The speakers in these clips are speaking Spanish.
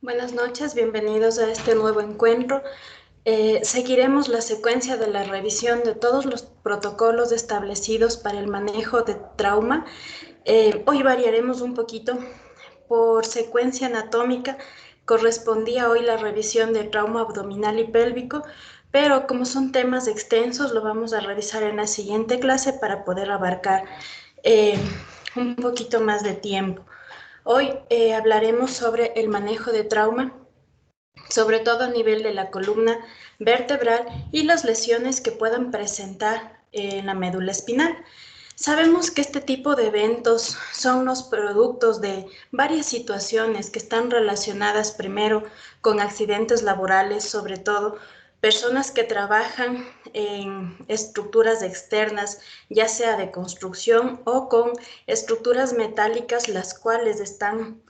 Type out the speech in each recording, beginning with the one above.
Buenas noches, bienvenidos a este nuevo encuentro. Seguiremos la secuencia de la revisión de todos los protocolos establecidos para el manejo de trauma. Hoy variaremos un poquito por secuencia anatómica. Correspondía hoy la revisión de trauma abdominal y pélvico, pero como son temas extensos, lo vamos a revisar en la siguiente clase para poder abarcar eh, un poquito más de tiempo. Hoy hablaremos sobre el manejo de trauma, sobre todo a nivel de la columna vertebral y las lesiones que puedan presentar en la médula espinal. Sabemos que este tipo de eventos son los productos de varias situaciones que están relacionadas primero con accidentes laborales, sobre todo personas que trabajan en estructuras externas, ya sea de construcción o con estructuras metálicas, las cuales están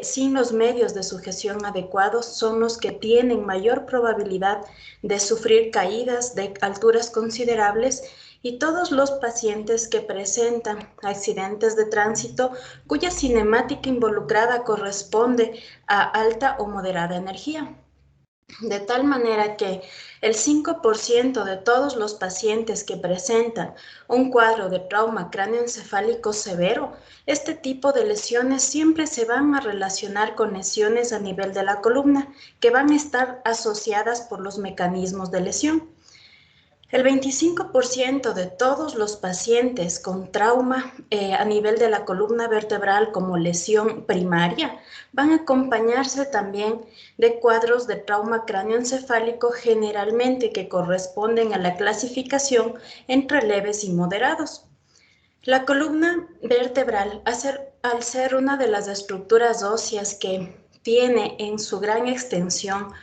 sin los medios de sujeción adecuados, son los que tienen mayor probabilidad de sufrir caídas de alturas considerables, y todos los pacientes que presentan accidentes de tránsito cuya cinemática involucrada corresponde a alta o moderada energía. De tal manera que el 5% de todos los pacientes que presentan un cuadro de trauma cráneoencefálico severo, este tipo de lesiones siempre se van a relacionar con lesiones a nivel de la columna, que van a estar asociadas por los mecanismos de lesión. El 25% de todos los pacientes con trauma a nivel de la columna vertebral como lesión primaria van a acompañarse también de cuadros de trauma cráneoencefálico, generalmente que corresponden a la clasificación entre leves y moderados. La columna vertebral, al ser una de las estructuras óseas que tiene en su gran extensión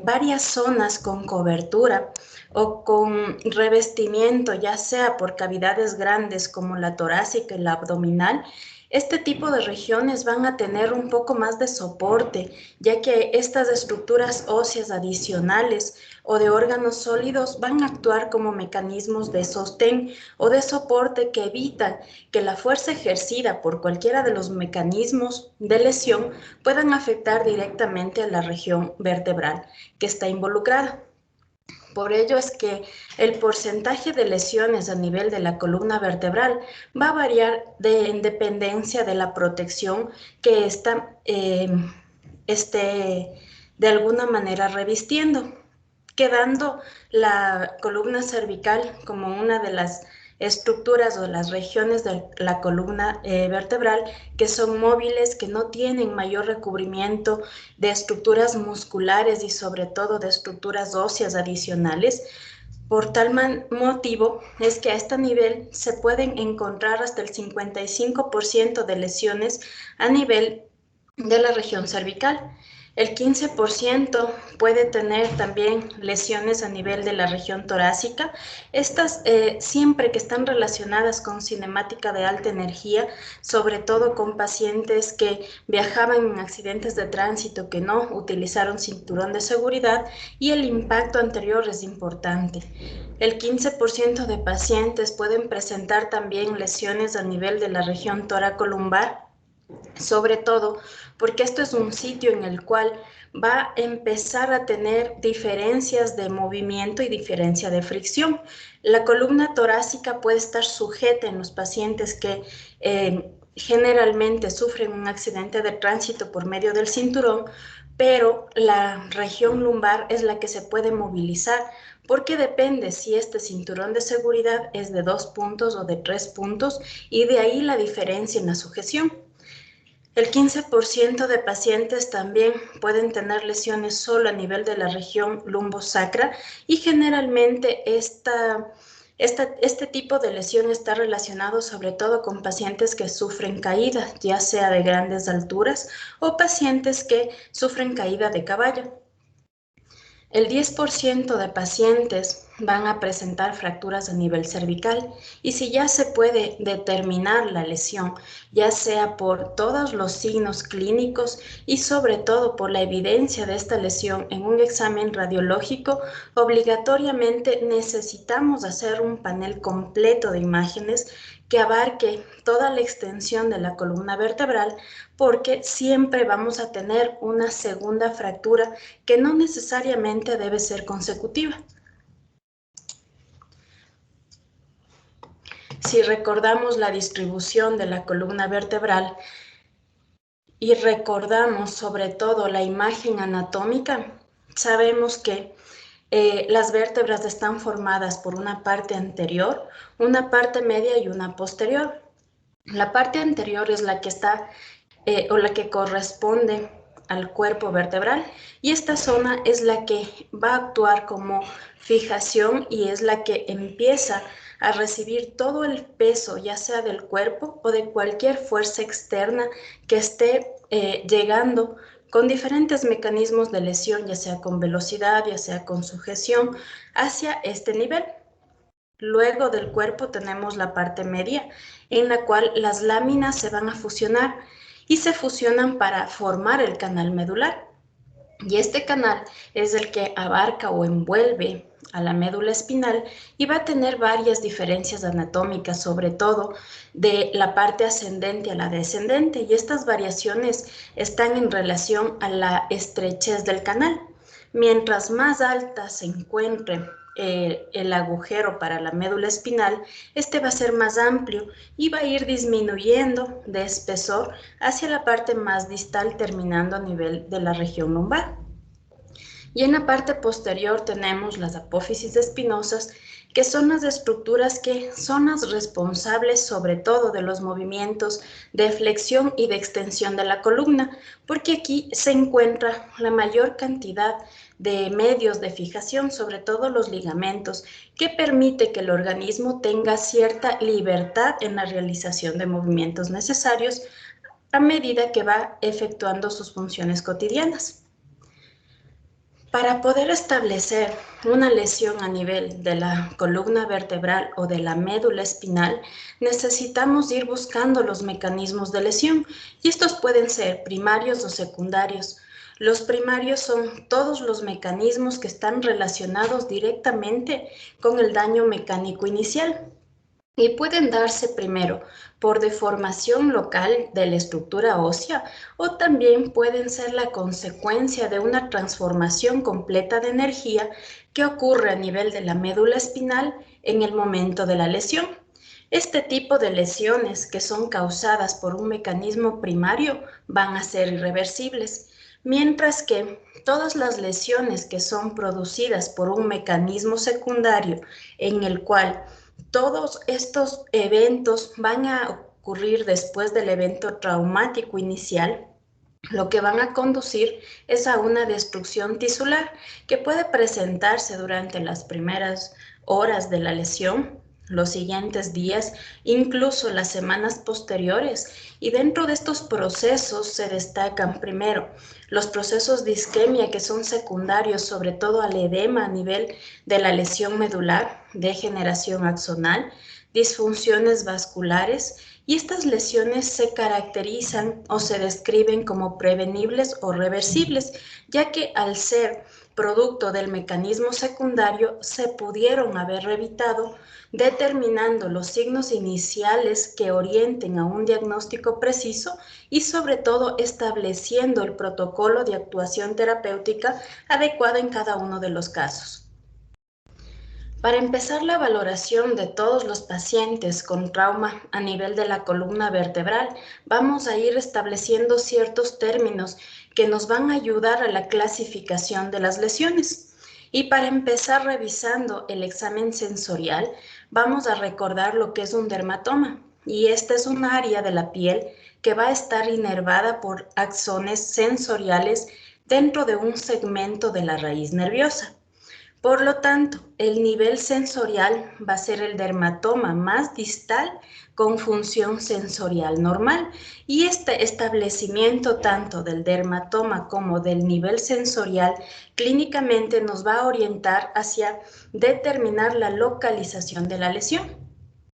varias zonas con cobertura o con revestimiento, ya sea por cavidades grandes como la torácica y la abdominal, este tipo de regiones van a tener un poco más de soporte, ya que estas estructuras óseas adicionales o de órganos sólidos van a actuar como mecanismos de sostén o de soporte que evitan que la fuerza ejercida por cualquiera de los mecanismos de lesión puedan afectar directamente a la región vertebral que está involucrada. Por ello es que el porcentaje de lesiones a nivel de la columna vertebral va a variar en dependencia de la protección que esté de alguna manera revistiendo, quedando la columna cervical como una de las estructuras o las regiones de la columna vertebral que son móviles, que no tienen mayor recubrimiento de estructuras musculares y sobre todo de estructuras óseas adicionales. Por tal motivo es que a este nivel se pueden encontrar hasta el 55% de lesiones a nivel de la región cervical. El 15% puede tener también lesiones a nivel de la región torácica. Estas siempre que están relacionadas con cinemática de alta energía, sobre todo con pacientes que viajaban en accidentes de tránsito que no utilizaron cinturón de seguridad y el impacto anterior es importante. El 15% de pacientes pueden presentar también lesiones a nivel de la región toracolumbar, sobre todo porque esto es un sitio en el cual va a empezar a tener diferencias de movimiento y diferencia de fricción. La columna torácica puede estar sujeta en los pacientes que generalmente sufren un accidente de tránsito por medio del cinturón, pero la región lumbar es la que se puede movilizar, porque depende si este cinturón de seguridad es de 2 puntos o de 3 puntos, y de ahí la diferencia en la sujeción. El 15% de pacientes también pueden tener lesiones solo a nivel de la región lumbosacra, y generalmente este tipo de lesión está relacionado sobre todo con pacientes que sufren caídas, ya sea de grandes alturas o pacientes que sufren caída de caballo. El 10% de pacientes van a presentar fracturas a nivel cervical y si ya se puede determinar la lesión, ya sea por todos los signos clínicos y sobre todo por la evidencia de esta lesión en un examen radiológico, obligatoriamente necesitamos hacer un panel completo de imágenes que abarque toda la extensión de la columna vertebral, porque siempre vamos a tener una segunda fractura que no necesariamente debe ser consecutiva. Si recordamos la distribución de la columna vertebral y recordamos sobre todo la imagen anatómica, sabemos que las vértebras están formadas por una parte anterior, una parte media y una posterior. La parte anterior es la que está o la que corresponde al cuerpo vertebral y esta zona es la que va a actuar como fijación y es la que empieza a recibir todo el peso, ya sea del cuerpo o de cualquier fuerza externa que esté llegando con diferentes mecanismos de lesión, ya sea con velocidad, ya sea con sujeción, hacia este nivel. Luego del cuerpo tenemos la parte media, en la cual las láminas se van a fusionar y se fusionan para formar el canal medular. Y este canal es el que abarca o envuelve a la médula espinal y va a tener varias diferencias anatómicas, sobre todo de la parte ascendente a la descendente. Y estas variaciones están en relación a la estrechez del canal. Mientras más alta se encuentre el agujero para la médula espinal, este va a ser más amplio y va a ir disminuyendo de espesor hacia la parte más distal, terminando a nivel de la región lumbar. Y en la parte posterior tenemos las apófisis espinosas, que son las estructuras que son las responsables sobre todo de los movimientos de flexión y de extensión de la columna, porque aquí se encuentra la mayor cantidad de medios de fijación, sobre todo los ligamentos, que permite que el organismo tenga cierta libertad en la realización de movimientos necesarios a medida que va efectuando sus funciones cotidianas. Para poder establecer una lesión a nivel de la columna vertebral o de la médula espinal, necesitamos ir buscando los mecanismos de lesión y estos pueden ser primarios o secundarios. Los primarios son todos los mecanismos que están relacionados directamente con el daño mecánico inicial. Y pueden darse primero por deformación local de la estructura ósea o también pueden ser la consecuencia de una transformación completa de energía que ocurre a nivel de la médula espinal en el momento de la lesión. Este tipo de lesiones que son causadas por un mecanismo primario van a ser irreversibles, mientras que todas las lesiones que son producidas por un mecanismo secundario en el cual todos estos eventos van a ocurrir después del evento traumático inicial, lo que van a conducir es a una destrucción tisular que puede presentarse durante las primeras horas de la lesión, los siguientes días, incluso las semanas posteriores. Y dentro de estos procesos se destacan primero los procesos de isquemia que son secundarios, sobre todo al edema a nivel de la lesión medular, degeneración axonal, disfunciones vasculares, y estas lesiones se caracterizan o se describen como prevenibles o reversibles, ya que al ser producto del mecanismo secundario se pudieron haber evitado, determinando los signos iniciales que orienten a un diagnóstico preciso y sobre todo estableciendo el protocolo de actuación terapéutica adecuado en cada uno de los casos. Para empezar la valoración de todos los pacientes con trauma a nivel de la columna vertebral, vamos a ir estableciendo ciertos términos que nos van a ayudar a la clasificación de las lesiones. Y para empezar revisando el examen sensorial, vamos a recordar lo que es un dermatoma. Y esta es un área de la piel que va a estar inervada por axones sensoriales dentro de un segmento de la raíz nerviosa. Por lo tanto, el nivel sensorial va a ser el dermatoma más distal con función sensorial normal. Y este establecimiento tanto del dermatoma como del nivel sensorial clínicamente nos va a orientar hacia determinar la localización de la lesión.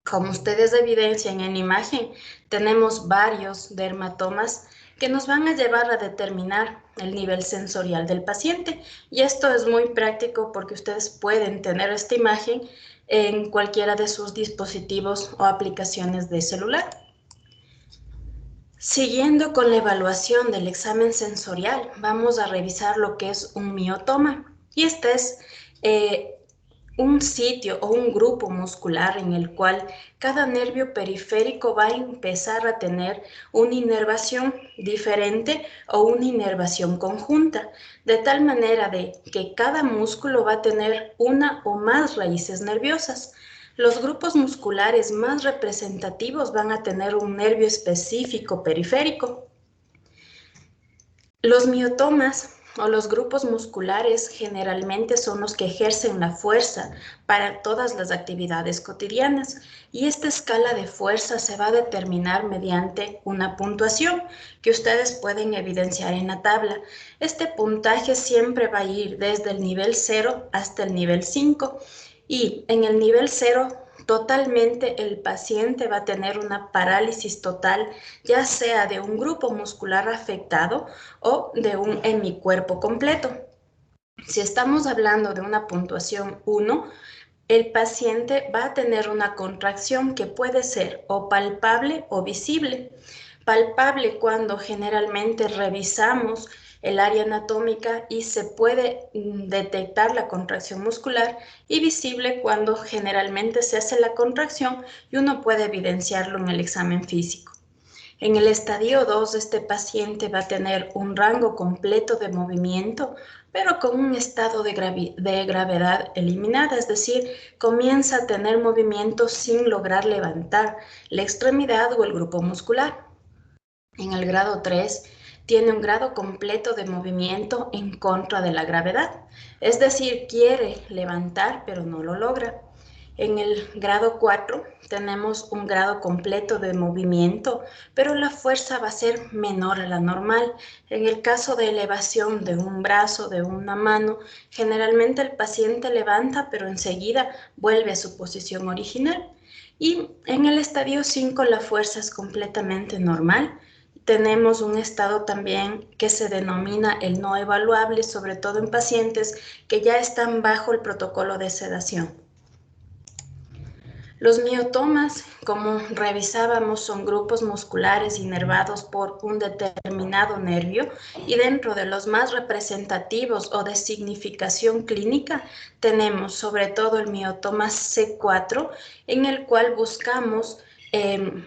Como ustedes evidencian en la imagen, tenemos varios dermatomas que nos van a llevar a determinar el nivel sensorial del paciente. Y esto es muy práctico porque ustedes pueden tener esta imagen en cualquiera de sus dispositivos o aplicaciones de celular. Siguiendo con la evaluación del examen sensorial, vamos a revisar lo que es un miotoma. Y este es un sitio o un grupo muscular en el cual cada nervio periférico va a empezar a tener una inervación diferente o una inervación conjunta, de tal manera de que cada músculo va a tener una o más raíces nerviosas. Los grupos musculares más representativos van a tener un nervio específico periférico. Los miotomas o los grupos musculares generalmente son los que ejercen la fuerza para todas las actividades cotidianas, y esta escala de fuerza se va a determinar mediante una puntuación que ustedes pueden evidenciar en la tabla. Este puntaje siempre va a ir desde el nivel 0 hasta el nivel 5, y en el nivel 0 totalmente el paciente va a tener una parálisis total, ya sea de un grupo muscular afectado o de un hemicuerpo completo. Si estamos hablando de una puntuación 1, el paciente va a tener una contracción que puede ser o palpable o visible. Palpable cuando generalmente revisamos el área anatómica y se puede detectar la contracción muscular, y visible cuando generalmente se hace la contracción y uno puede evidenciarlo en el examen físico. En el estadio 2, este paciente va a tener un rango completo de movimiento, pero con un estado de gravedad eliminada, es decir, comienza a tener movimiento sin lograr levantar la extremidad o el grupo muscular. En el grado 3, tiene un grado completo de movimiento en contra de la gravedad, es decir, quiere levantar pero no lo logra. En el grado 4 tenemos un grado completo de movimiento, pero la fuerza va a ser menor a la normal. En el caso de elevación de un brazo, de una mano, generalmente el paciente levanta, pero enseguida vuelve a su posición original. Y en el estadio 5 la fuerza es completamente normal. Tenemos un estado también que se denomina el no evaluable, sobre todo en pacientes que ya están bajo el protocolo de sedación. Los miotomas, como revisábamos, son grupos musculares inervados por un determinado nervio, y dentro de los más representativos o de significación clínica tenemos sobre todo el miotoma C4, en el cual buscamos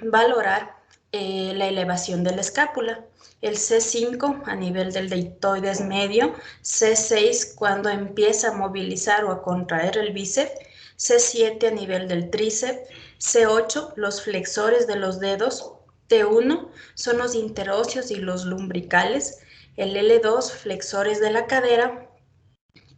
valorar la elevación de la escápula. El C5 a nivel del deltoides medio, C6 cuando empieza a movilizar o a contraer el bíceps, C7 a nivel del tríceps, C8 los flexores de los dedos, T1 son los interóseos y los lumbricales, el L2 flexores de la cadera,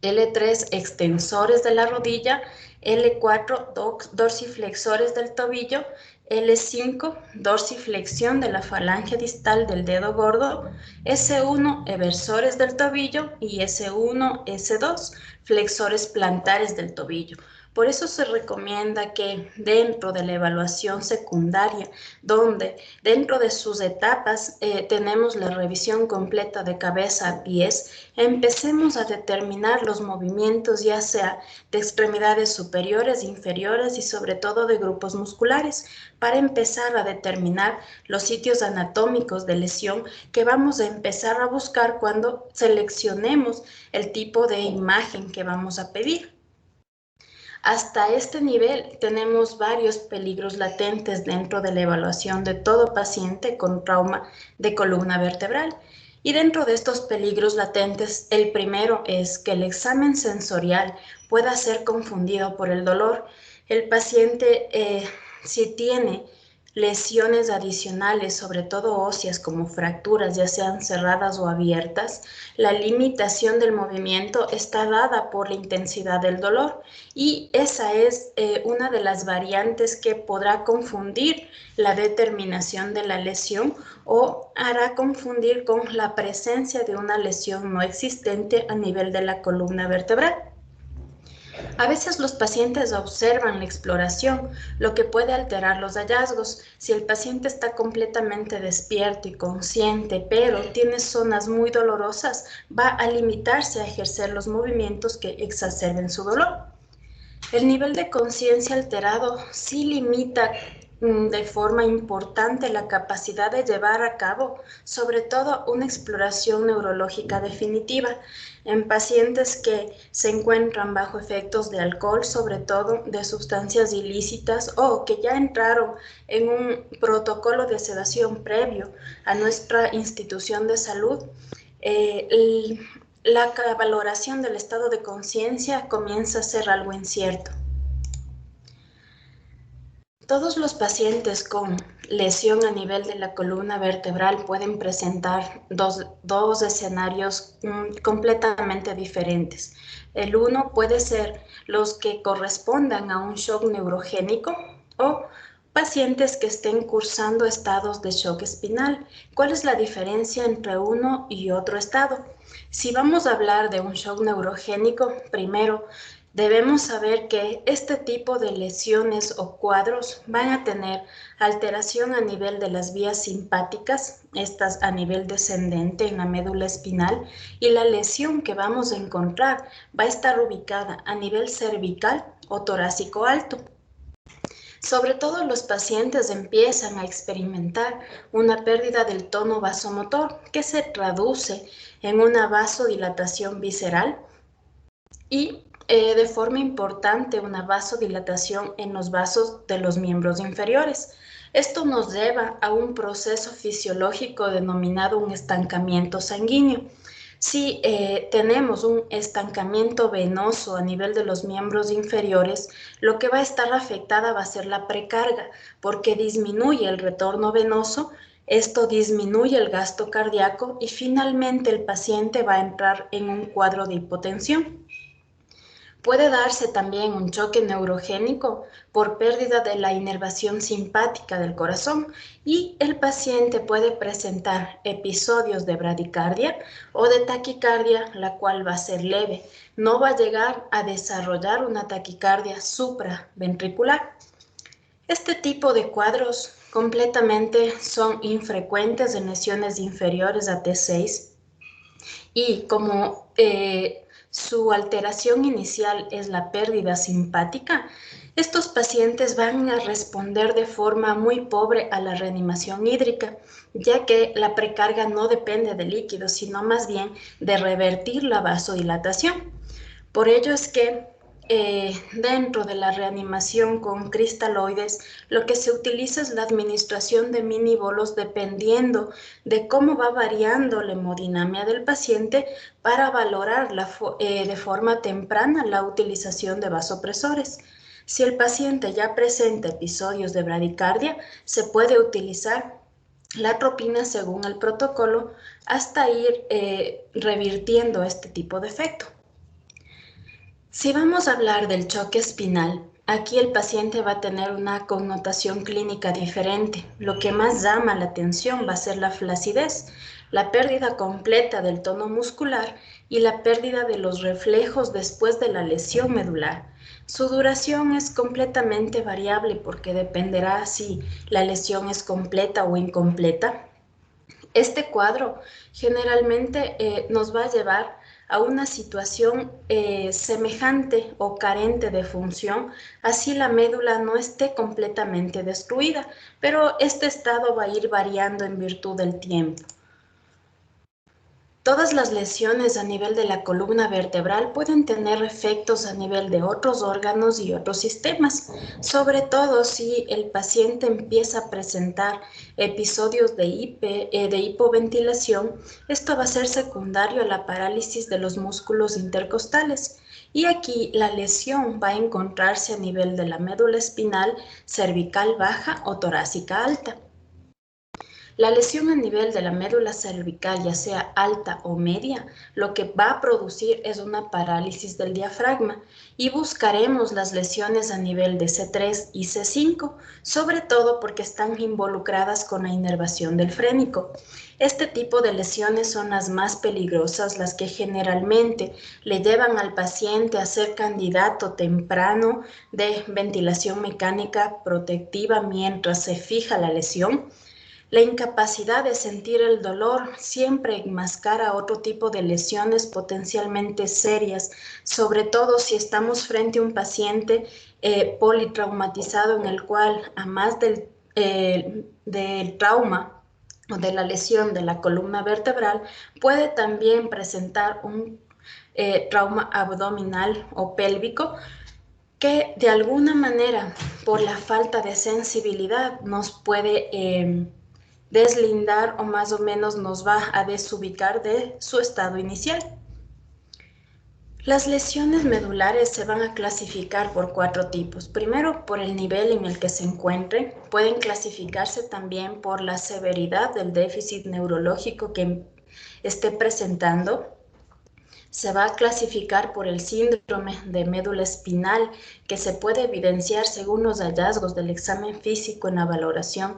L3 extensores de la rodilla, L4 dorsiflexores del tobillo, L5 dorsiflexión de la falange distal del dedo gordo, S1 eversores del tobillo y S1, S2 flexores plantares del tobillo. Por eso se recomienda que dentro de la evaluación secundaria, donde dentro de sus etapas tenemos la revisión completa de cabeza a pies, empecemos a determinar los movimientos, ya sea de extremidades superiores, inferiores y sobre todo de grupos musculares, para empezar a determinar los sitios anatómicos de lesión que vamos a empezar a buscar cuando seleccionemos el tipo de imagen que vamos a pedir. Hasta este nivel tenemos varios peligros latentes dentro de la evaluación de todo paciente con trauma de columna vertebral. Y dentro de estos peligros latentes, el primero es que el examen sensorial pueda ser confundido por el dolor. El paciente, si tiene lesiones adicionales, sobre todo óseas como fracturas, ya sean cerradas o abiertas, la limitación del movimiento está dada por la intensidad del dolor y esa es una de las variantes que podrá confundir la determinación de la lesión o hará confundir con la presencia de una lesión no existente a nivel de la columna vertebral. A veces los pacientes observan la exploración, lo que puede alterar los hallazgos. Si el paciente está completamente despierto y consciente, pero tiene zonas muy dolorosas, va a limitarse a ejercer los movimientos que exacerben su dolor. El nivel de conciencia alterado sí limita de forma importante la capacidad de llevar a cabo, sobre todo una exploración neurológica definitiva en pacientes que se encuentran bajo efectos de alcohol, sobre todo de sustancias ilícitas o que ya entraron en un protocolo de sedación previo a nuestra institución de salud. La valoración del estado de conciencia comienza a ser algo incierto. Todos los pacientes con lesión a nivel de la columna vertebral pueden presentar dos escenarios completamente diferentes. El uno puede ser los que correspondan a un shock neurogénico o pacientes que estén cursando estados de shock espinal. ¿Cuál es la diferencia entre uno y otro estado? Si vamos a hablar de un shock neurogénico, primero debemos saber que este tipo de lesiones o cuadros van a tener alteración a nivel de las vías simpáticas, estas a nivel descendente en la médula espinal, y la lesión que vamos a encontrar va a estar ubicada a nivel cervical o torácico alto. Sobre todo los pacientes empiezan a experimentar una pérdida del tono vasomotor que se traduce en una vasodilatación visceral y de forma importante una vasodilatación en los vasos de los miembros inferiores. Esto nos lleva a un proceso fisiológico denominado un estancamiento sanguíneo. Si tenemos un estancamiento venoso a nivel de los miembros inferiores, lo que va a estar afectada va a ser la precarga, porque disminuye el retorno venoso, esto disminuye el gasto cardíaco y finalmente el paciente va a entrar en un cuadro de hipotensión. Puede darse también un choque neurogénico por pérdida de la inervación simpática del corazón y el paciente puede presentar episodios de bradicardia o de taquicardia, la cual va a ser leve. No va a llegar a desarrollar una taquicardia supraventricular. Este tipo de cuadros completamente son infrecuentes en lesiones inferiores a T6 y como su alteración inicial es la pérdida simpática, estos pacientes van a responder de forma muy pobre a la reanimación hídrica, ya que la precarga no depende de líquidos, sino más bien de revertir la vasodilatación. Por ello es que dentro de la reanimación con cristaloides, lo que se utiliza es la administración de mini bolos dependiendo de cómo va variando la hemodinamia del paciente para valorar de forma temprana la utilización de vasopresores. Si el paciente ya presenta episodios de bradicardia, se puede utilizar la atropina según el protocolo hasta ir revirtiendo este tipo de efecto. Si vamos a hablar del choque espinal, aquí el paciente va a tener una connotación clínica diferente. Lo que más llama la atención va a ser la flacidez, la pérdida completa del tono muscular y la pérdida de los reflejos después de la lesión medular. Su duración es completamente variable porque dependerá si la lesión es completa o incompleta. Este cuadro generalmente nos va a llevar a una situación semejante o carente de función, así la médula no esté completamente destruida, pero este estado va a ir variando en virtud del tiempo. Todas las lesiones a nivel de la columna vertebral pueden tener efectos a nivel de otros órganos y otros sistemas, sobre todo si el paciente empieza a presentar episodios de hipoventilación. Esto va a ser secundario a la parálisis de los músculos intercostales Y aquí la lesión va a encontrarse a nivel de la médula espinal cervical baja o torácica alta. La lesión a nivel de la médula cervical, ya sea alta o media, lo que va a producir es una parálisis del diafragma y buscaremos las lesiones a nivel de C3 y C5, sobre todo porque están involucradas con la inervación del frénico. Este tipo de lesiones son las más peligrosas, las que generalmente le llevan al paciente a ser candidato temprano de ventilación mecánica protectiva mientras se fija la lesión. La incapacidad de sentir el dolor siempre enmascara otro tipo de lesiones potencialmente serias, sobre todo si estamos frente a un paciente politraumatizado en el cual, a más del trauma o de la lesión de la columna vertebral, puede también presentar un trauma abdominal o pélvico que de alguna manera, por la falta de sensibilidad, nos puede deslindar o más o menos nos va a desubicar de su estado inicial. Las lesiones medulares se van a clasificar por 4 tipos. Primero, por el nivel en el que se encuentren. Pueden clasificarse también por la severidad del déficit neurológico que esté presentando. Se va a clasificar por el síndrome de médula espinal, que se puede evidenciar según los hallazgos del examen físico en la valoración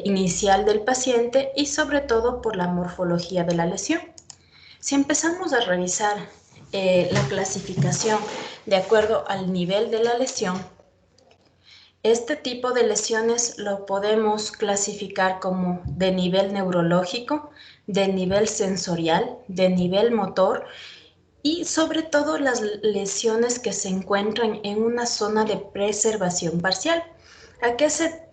inicial del paciente y sobre todo por la morfología de la lesión. Si empezamos a revisar la clasificación de acuerdo al nivel de la lesión, este tipo de lesiones lo podemos clasificar como de nivel neurológico, de nivel sensorial, de nivel motor y sobre todo las lesiones que se encuentran en una zona de preservación parcial. ¿A qué se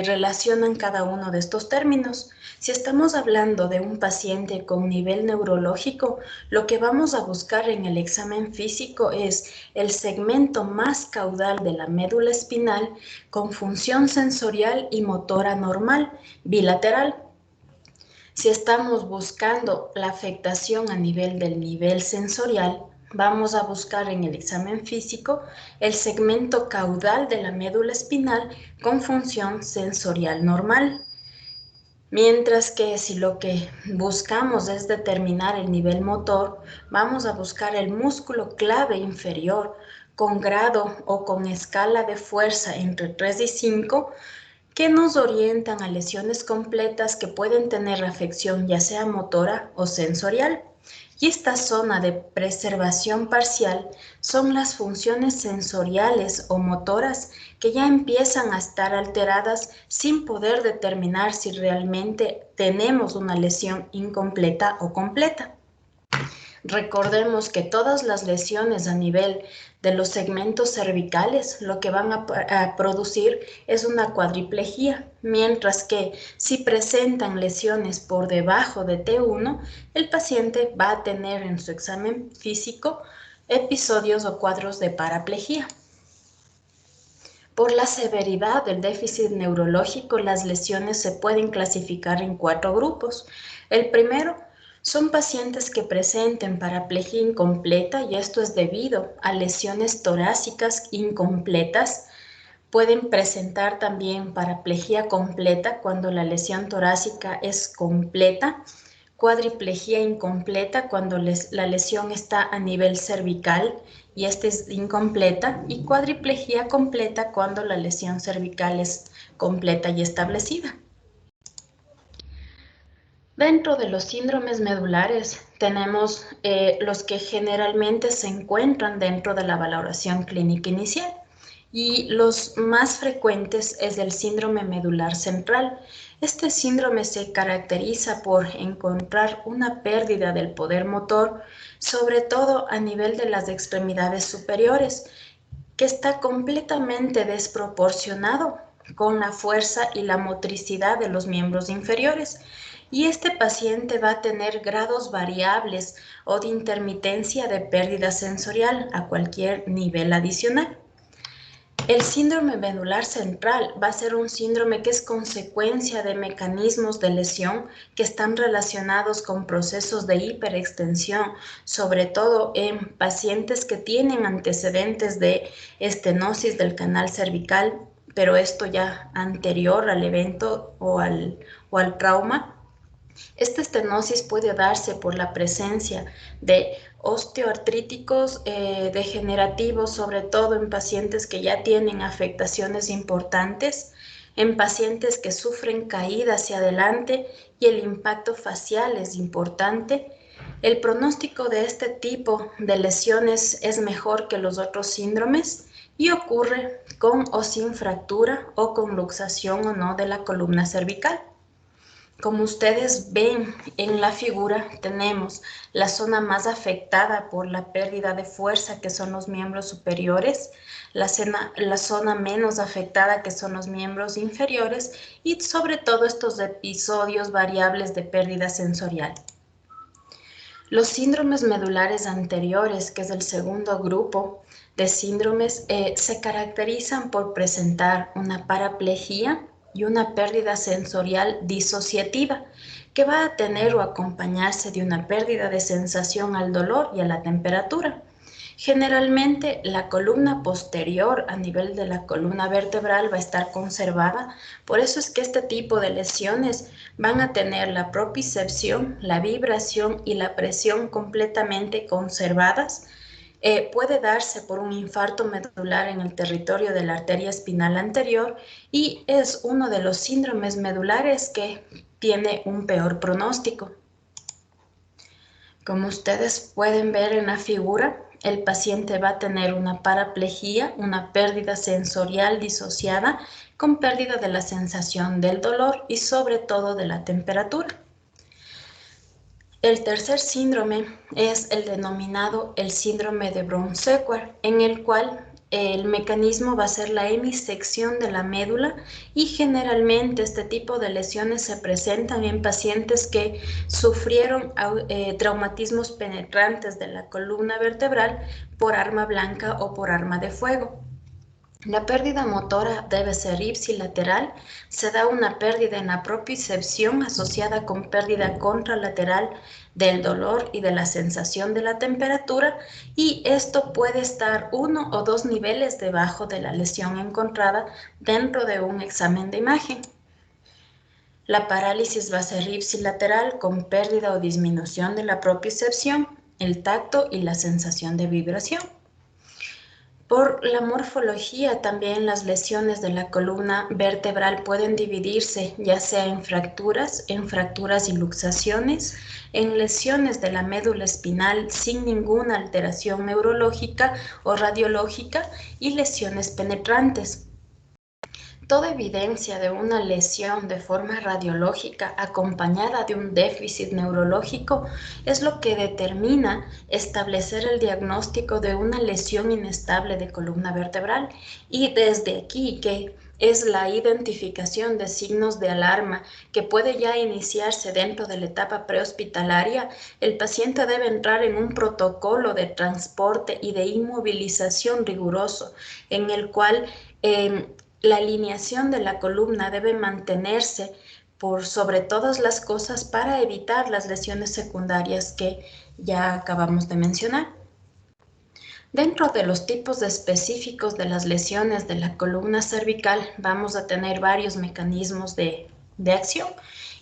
relacionan cada uno de estos términos? Si estamos hablando de un paciente con nivel neurológico, lo que vamos a buscar en el examen físico es el segmento más caudal de la médula espinal con función sensorial y motora normal, bilateral. Si estamos buscando la afectación a nivel del nivel sensorial, vamos a buscar en el examen físico el segmento caudal de la médula espinal con función sensorial normal. Mientras que si lo que buscamos es determinar el nivel motor, vamos a buscar el músculo clave inferior con grado o con escala de fuerza entre 3 y 5, que nos orientan a lesiones completas que pueden tener afección ya sea motora o sensorial. Y esta zona de preservación parcial son las funciones sensoriales o motoras que ya empiezan a estar alteradas sin poder determinar si realmente tenemos una lesión incompleta o completa. Recordemos que todas las lesiones a nivel de los segmentos cervicales lo que van a producir es una cuadriplejía, mientras que si presentan lesiones por debajo de T1, el paciente va a tener en su examen físico episodios o cuadros de paraplejía. Por la severidad del déficit neurológico, las lesiones se pueden clasificar en 4 grupos. El primero son pacientes que presenten paraplegia incompleta y esto es debido a lesiones torácicas incompletas. Pueden presentar también paraplegia completa cuando la lesión torácica es completa, cuadriplejía incompleta cuando la lesión está a nivel cervical y esta es incompleta, y cuadriplejía completa cuando la lesión cervical es completa y establecida. Dentro de los síndromes medulares tenemos los que generalmente se encuentran dentro de la valoración clínica inicial y los más frecuentes es el síndrome medular central. Este síndrome se caracteriza por encontrar una pérdida del poder motor, sobre todo a nivel de las extremidades superiores, que está completamente desproporcionado con la fuerza y la motricidad de los miembros inferiores. Y este paciente va a tener grados variables o de intermitencia de pérdida sensorial a cualquier nivel adicional. El síndrome medular central va a ser un síndrome que es consecuencia de mecanismos de lesión que están relacionados con procesos de hiperextensión, sobre todo en pacientes que tienen antecedentes de estenosis del canal cervical, pero esto ya anterior al evento o al trauma. Esta estenosis puede darse por la presencia de osteoartríticos degenerativos, sobre todo en pacientes que ya tienen afectaciones importantes, en pacientes que sufren caída hacia adelante y el impacto facial es importante. El pronóstico de este tipo de lesiones es mejor que los otros síndromes y ocurre con o sin fractura o con luxación o no de la columna cervical. Como ustedes ven en la figura, tenemos la zona más afectada por la pérdida de fuerza, que son los miembros superiores, la zona menos afectada, que son los miembros inferiores, y sobre todo estos episodios variables de pérdida sensorial. Los síndromes medulares anteriores, que es el segundo grupo de síndromes, se caracterizan por presentar una paraplegia y una pérdida sensorial disociativa, que va a tener o acompañarse de una pérdida de sensación al dolor y a la temperatura. Generalmente la columna posterior a nivel de la columna vertebral va a estar conservada, por eso es que este tipo de lesiones van a tener la propriocepción, la vibración y la presión completamente conservadas. Puede darse por un infarto medular en el territorio de la arteria espinal anterior y es uno de los síndromes medulares que tiene un peor pronóstico. Como ustedes pueden ver en la figura, el paciente va a tener una paraplegia, una pérdida sensorial disociada con pérdida de la sensación del dolor y sobre todo de la temperatura. El tercer síndrome es el denominado el síndrome de Brown-Séquard, en el cual el mecanismo va a ser la hemisección de la médula y generalmente este tipo de lesiones se presentan en pacientes que sufrieron traumatismos penetrantes de la columna vertebral por arma blanca o por arma de fuego. La pérdida motora debe ser ipsilateral, se da una pérdida en la propiocepción asociada con pérdida contralateral del dolor y de la sensación de la temperatura, y esto puede estar 1 o 2 niveles debajo de la lesión encontrada dentro de un examen de imagen. La parálisis va a ser ipsilateral con pérdida o disminución de la propiocepción, el tacto y la sensación de vibración. Por la morfología, también las lesiones de la columna vertebral pueden dividirse, ya sea en fracturas y luxaciones, en lesiones de la médula espinal sin ninguna alteración neurológica o radiológica y lesiones penetrantes. Toda evidencia de una lesión de forma radiológica acompañada de un déficit neurológico es lo que determina establecer el diagnóstico de una lesión inestable de columna vertebral, y desde aquí que es la identificación de signos de alarma que puede ya iniciarse dentro de la etapa prehospitalaria, el paciente debe entrar en un protocolo de transporte y de inmovilización riguroso, en el cual la alineación de la columna debe mantenerse por sobre todas las cosas para evitar las lesiones secundarias que ya acabamos de mencionar. Dentro de los tipos específicos de las lesiones de la columna cervical vamos a tener varios mecanismos de acción,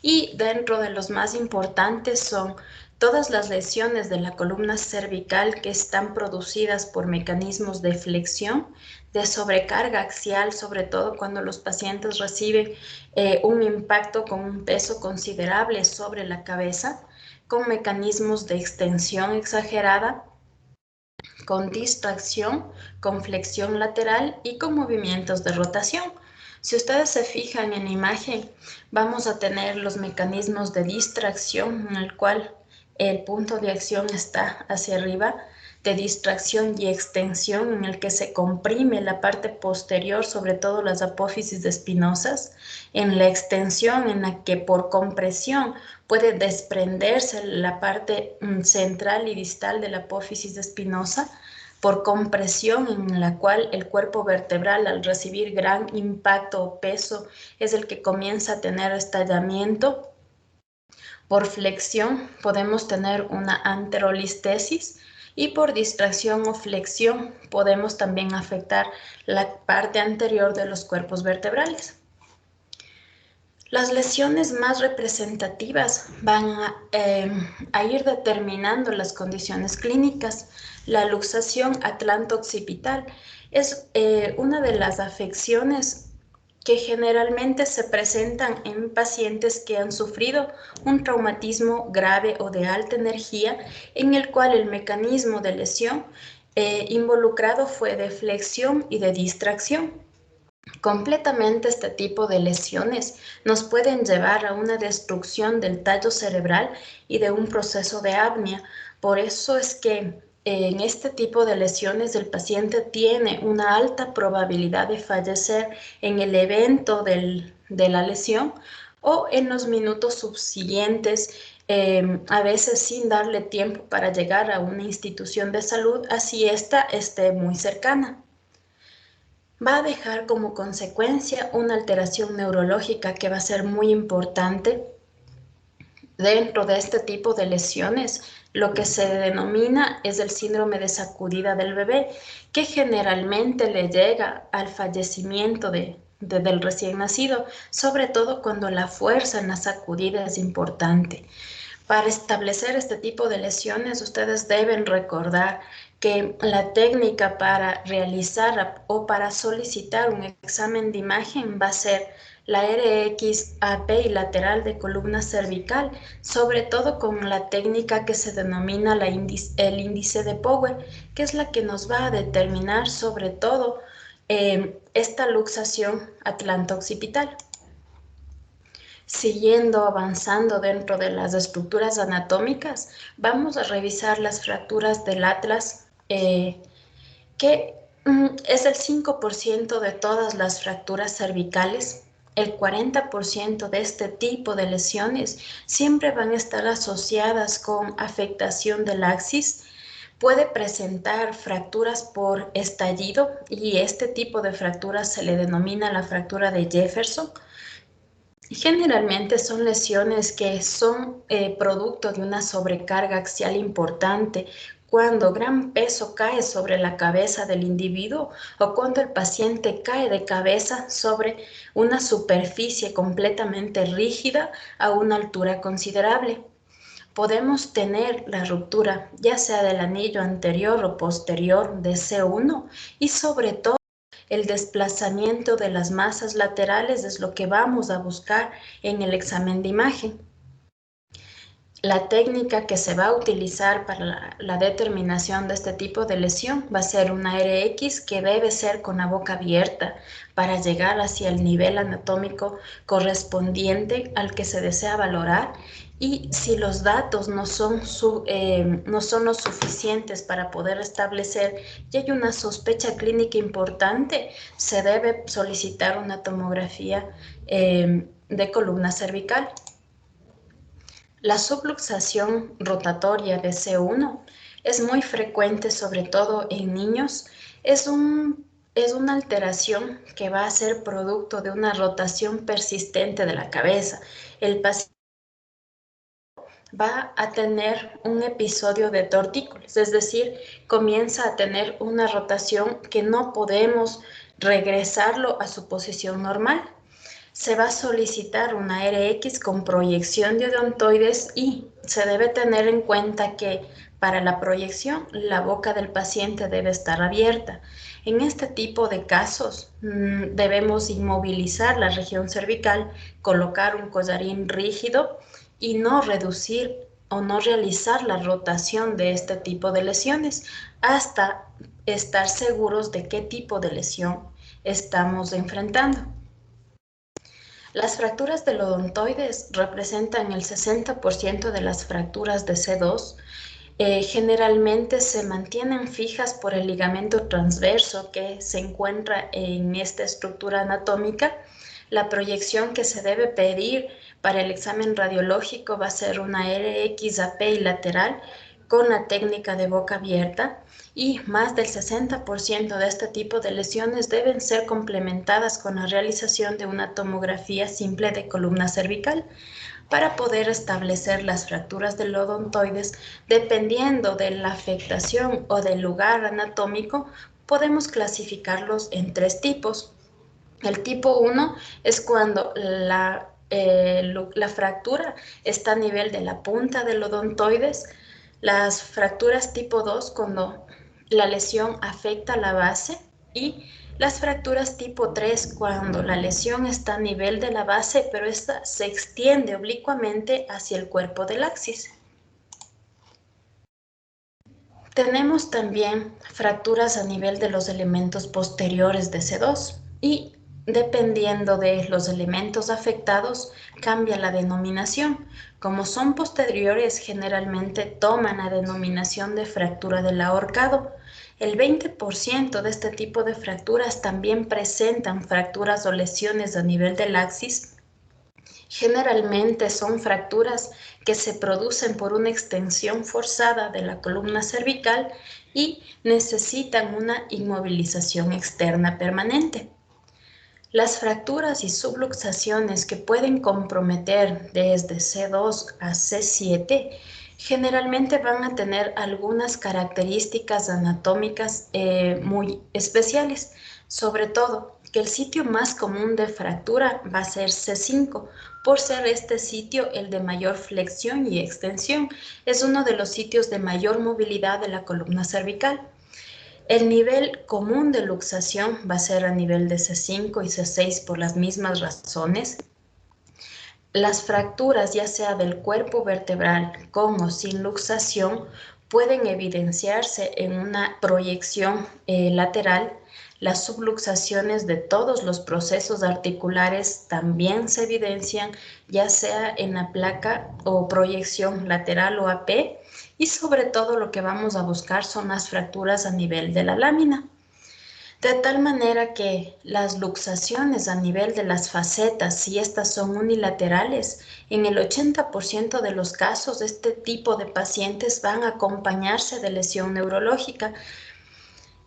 y dentro de los más importantes son todas las lesiones de la columna cervical que están producidas por mecanismos de flexión, de sobrecarga axial, sobre todo cuando los pacientes reciben un impacto con un peso considerable sobre la cabeza, con mecanismos de extensión exagerada, con distracción, con flexión lateral y con movimientos de rotación. Si ustedes se fijan en la imagen, vamos a tener los mecanismos de distracción en el cual el punto de acción está hacia arriba, de distracción y extensión en el que se comprime la parte posterior, sobre todo las apófisis espinosas, en la extensión en la que por compresión puede desprenderse la parte central y distal de la apófisis espinosa, por compresión en la cual el cuerpo vertebral al recibir gran impacto o peso es el que comienza a tener estallamiento. Por flexión podemos tener una anterolistesis y por distracción o flexión podemos también afectar la parte anterior de los cuerpos vertebrales. Las lesiones más representativas van a ir determinando las condiciones clínicas. La luxación atlanto-occipital es una de las afecciones que generalmente se presentan en pacientes que han sufrido un traumatismo grave o de alta energía, en el cual el mecanismo de lesión involucrado fue de flexión y de distracción. Completamente este tipo de lesiones nos pueden llevar a una destrucción del tallo cerebral y de un proceso de apnea. Por eso es que en este tipo de lesiones el paciente tiene una alta probabilidad de fallecer en el evento de la lesión o en los minutos subsiguientes, a veces sin darle tiempo para llegar a una institución de salud, así ésta esté muy cercana. Va a dejar como consecuencia una alteración neurológica que va a ser muy importante dentro de este tipo de lesiones. Lo que se denomina es el síndrome de sacudida del bebé, que generalmente le llega al fallecimiento del recién nacido, sobre todo cuando la fuerza en la sacudida es importante. Para establecer este tipo de lesiones, ustedes deben recordar que la técnica para realizar o para solicitar un examen de imagen va a ser la RX lateral de columna cervical, sobre todo con la técnica que se denomina el índice de Power, que es la que nos va a determinar sobre todo esta luxación atlanto-occipital. Siguiendo avanzando dentro de las estructuras anatómicas, vamos a revisar las fracturas del atlas, que es el 5% de todas las fracturas cervicales. El 40% de este tipo de lesiones siempre van a estar asociadas con afectación del axis. Puede presentar fracturas por estallido y este tipo de fracturas se le denomina la fractura de Jefferson. Generalmente son lesiones que son producto de una sobrecarga axial importante, cuando gran peso cae sobre la cabeza del individuo o cuando el paciente cae de cabeza sobre una superficie completamente rígida a una altura considerable. Podemos tener la ruptura ya sea del anillo anterior o posterior de C1 y sobre todo el desplazamiento de las masas laterales es lo que vamos a buscar en el examen de imagen. La técnica que se va a utilizar para la determinación de este tipo de lesión va a ser una RX que debe ser con la boca abierta para llegar hacia el nivel anatómico correspondiente al que se desea valorar, y si los datos no son lo suficientes para poder establecer y hay una sospecha clínica importante, se debe solicitar una tomografía de columna cervical. La subluxación rotatoria de C1 es muy frecuente, sobre todo en niños. Es una alteración que va a ser producto de una rotación persistente de la cabeza. El paciente va a tener un episodio de tortícolis, es decir, comienza a tener una rotación que no podemos regresarlo a su posición normal. Se va a solicitar una RX con proyección de odontoides y se debe tener en cuenta que para la proyección la boca del paciente debe estar abierta. En este tipo de casos debemos inmovilizar la región cervical, colocar un collarín rígido y no reducir o no realizar la rotación de este tipo de lesiones hasta estar seguros de qué tipo de lesión estamos enfrentando. Las fracturas del odontoides representan el 60% de las fracturas de C2. Generalmente se mantienen fijas por el ligamento transverso que se encuentra en esta estructura anatómica. La proyección que se debe pedir para el examen radiológico va a ser una RX AP lateral con la técnica de boca abierta y más del 60% de este tipo de lesiones deben ser complementadas con la realización de una tomografía simple de columna cervical para poder establecer las fracturas del odontoides. Dependiendo de la afectación o del lugar anatómico, podemos clasificarlos en tres tipos. El tipo 1 es cuando la fractura está a nivel de la punta del odontoides. Las fracturas tipo 2 cuando la lesión afecta la base, y las fracturas tipo 3 cuando la lesión está a nivel de la base, pero esta se extiende oblicuamente hacia el cuerpo del axis. Tenemos también fracturas a nivel de los elementos posteriores de C2 y dependiendo de los elementos afectados cambia la denominación. Como son posteriores, generalmente toman la denominación de fractura del ahorcado. El 20% de este tipo de fracturas también presentan fracturas o lesiones a nivel del axis. Generalmente son fracturas que se producen por una extensión forzada de la columna cervical y necesitan una inmovilización externa permanente. Las fracturas y subluxaciones que pueden comprometer desde C2 a C7 generalmente van a tener algunas características anatómicas muy especiales, sobre todo que el sitio más común de fractura va a ser C5, por ser este sitio el de mayor flexión y extensión. Es uno de los sitios de mayor movilidad de la columna cervical. El nivel común de luxación va a ser a nivel de C5 y C6 por las mismas razones. Las fracturas, ya sea del cuerpo vertebral con o sin luxación, pueden evidenciarse en una proyección lateral. Las subluxaciones de todos los procesos articulares también se evidencian, ya sea en la placa o proyección lateral o AP, y sobre todo lo que vamos a buscar son las fracturas a nivel de la lámina. De tal manera que las luxaciones a nivel de las facetas, si estas son unilaterales, en el 80% de los casos este tipo de pacientes van a acompañarse de lesión neurológica,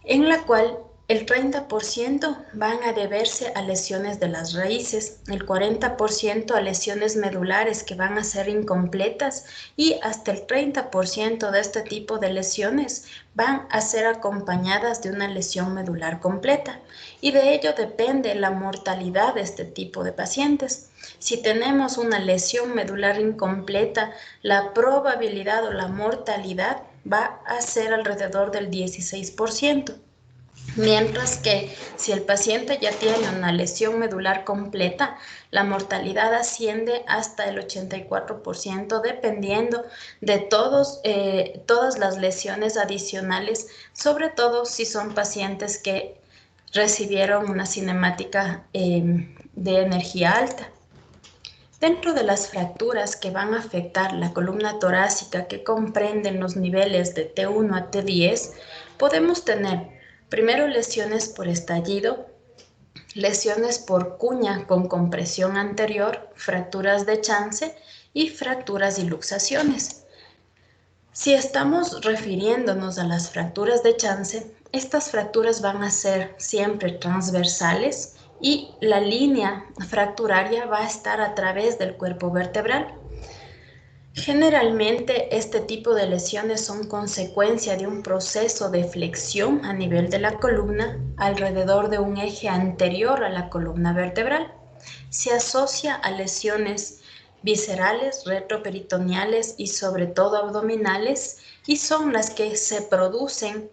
en la cual el 30% van a deberse a lesiones de las raíces, el 40% a lesiones medulares que van a ser incompletas, y hasta el 30% de este tipo de lesiones van a ser acompañadas de una lesión medular completa. Y de ello depende la mortalidad de este tipo de pacientes. Si tenemos una lesión medular incompleta, la probabilidad o la mortalidad va a ser alrededor del 16%. Mientras que si el paciente ya tiene una lesión medular completa, la mortalidad asciende hasta el 84%, dependiendo de todas las lesiones adicionales, sobre todo si son pacientes que recibieron una cinemática de energía alta. Dentro de las fracturas que van a afectar la columna torácica, que comprenden los niveles de T1 a T10, podemos tener primero lesiones por estallido, lesiones por cuña con compresión anterior, fracturas de chance y fracturas y luxaciones. Si estamos refiriéndonos a las fracturas de chance, estas fracturas van a ser siempre transversales y la línea fracturaria va a estar a través del cuerpo vertebral. Generalmente este tipo de lesiones son consecuencia de un proceso de flexión a nivel de la columna alrededor de un eje anterior a la columna vertebral. Se asocia a lesiones viscerales, retroperitoneales y sobre todo abdominales, y son las que se producen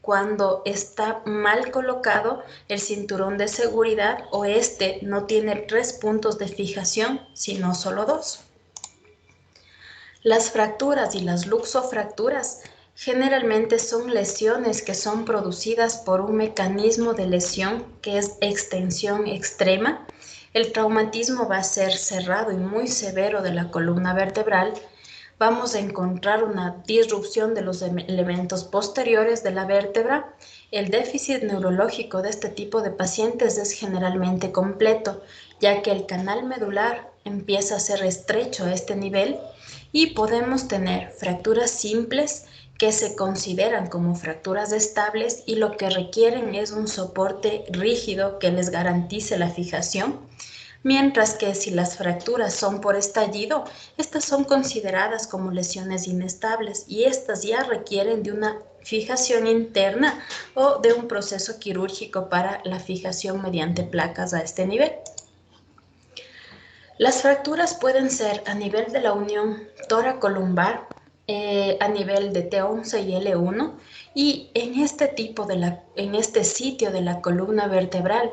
cuando está mal colocado el cinturón de seguridad o este no tiene 3 puntos de fijación, sino solo 2. Las fracturas y las luxofracturas generalmente son lesiones que son producidas por un mecanismo de lesión que es extensión extrema. El traumatismo va a ser cerrado y muy severo de la columna vertebral. Vamos a encontrar una disrupción de los elementos posteriores de la vértebra. El déficit neurológico de este tipo de pacientes es generalmente completo, ya que el canal medular empieza a ser estrecho a este nivel, Y podemos tener fracturas simples que se consideran como fracturas estables y lo que requieren es un soporte rígido que les garantice la fijación, mientras que si las fracturas son por estallido, estas son consideradas como lesiones inestables y estas ya requieren de una fijación interna o de un proceso quirúrgico para la fijación mediante placas a este nivel. Las fracturas pueden ser a nivel de la unión toracolumbar, a nivel de T11 y L1, y en este sitio de la columna vertebral,